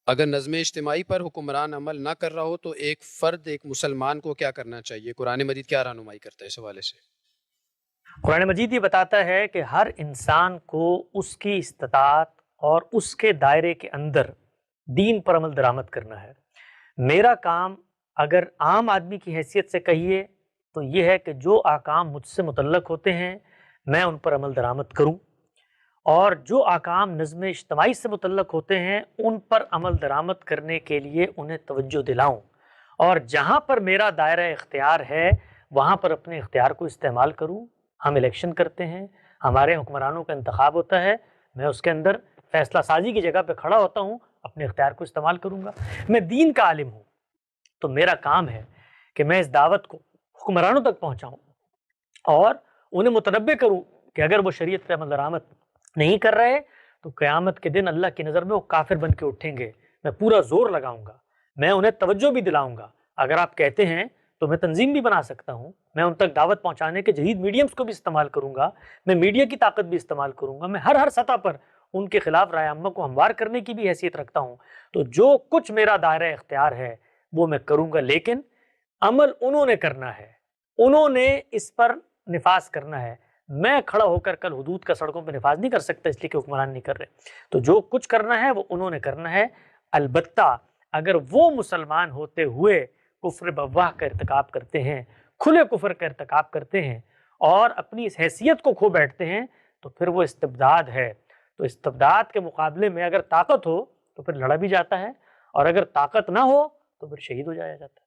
اگر نظم اجتماعی پر حکمران عمل نہ کر رہا ہو تو ایک فرد، ایک مسلمان کو کیا کرنا چاہیے؟ قرآن مجید کیا رہنمائی کرتا ہے اس حوالے سے؟ قرآن مجید یہ بتاتا ہے کہ ہر انسان کو اس کی استطاعت اور اس کے دائرے کے اندر دین پر عمل درآمد کرنا ہے۔ میرا کام اگر عام آدمی کی حیثیت سے کہیے تو یہ ہے کہ جو احکام مجھ سے متعلق ہوتے ہیں میں ان پر عمل درآمد کروں، اور جو احکام نظم اجتماعی سے متعلق ہوتے ہیں ان پر عمل درآمد کرنے کے لیے انہیں توجہ دلاؤں، اور جہاں پر میرا دائرہ اختیار ہے وہاں پر اپنے اختیار کو استعمال کروں۔ ہم الیکشن کرتے ہیں، ہمارے حکمرانوں کا انتخاب ہوتا ہے، میں اس کے اندر فیصلہ سازی کی جگہ پہ کھڑا ہوتا ہوں، اپنے اختیار کو استعمال کروں گا۔ میں دین کا عالم ہوں تو میرا کام ہے کہ میں اس دعوت کو حکمرانوں تک پہنچاؤں اور انہیں متنبع کروں کہ اگر وہ شریعت پہ عمل درآمد نہیں کر رہے تو قیامت کے دن اللہ کی نظر میں وہ کافر بن کے اٹھیں گے۔ میں پورا زور لگاؤں گا، میں انہیں توجہ بھی دلاؤں گا۔ اگر آپ کہتے ہیں تو میں تنظیم بھی بنا سکتا ہوں، میں ان تک دعوت پہنچانے کے جدید میڈیمز کو بھی استعمال کروں گا، میں میڈیا کی طاقت بھی استعمال کروں گا، میں ہر سطح پر ان کے خلاف رائے عامہ کو ہموار کرنے کی بھی حیثیت رکھتا ہوں۔ تو جو کچھ میرا دائرہ اختیار ہے وہ میں کروں گا، لیکن عمل انہوں نے کرنا ہے، انہوں نے اس پر نفاذ کرنا ہے۔ میں کھڑا ہو کر کل حدود کا سڑکوں پہ نفاذ نہیں کر سکتا اس لیے کہ حکمران نہیں کر رہے۔ تو جو کچھ کرنا ہے وہ انہوں نے کرنا ہے، البتہ اگر وہ مسلمان ہوتے ہوئے کفر بواہ کا ارتکاب کرتے ہیں، کھلے کفر کا ارتکاب کرتے ہیں اور اپنی اس حیثیت کو کھو بیٹھتے ہیں تو پھر وہ استبداد ہے۔ تو استبداد کے مقابلے میں اگر طاقت ہو تو پھر لڑا بھی جاتا ہے، اور اگر طاقت نہ ہو تو پھر شہید ہو جایا جاتا ہے۔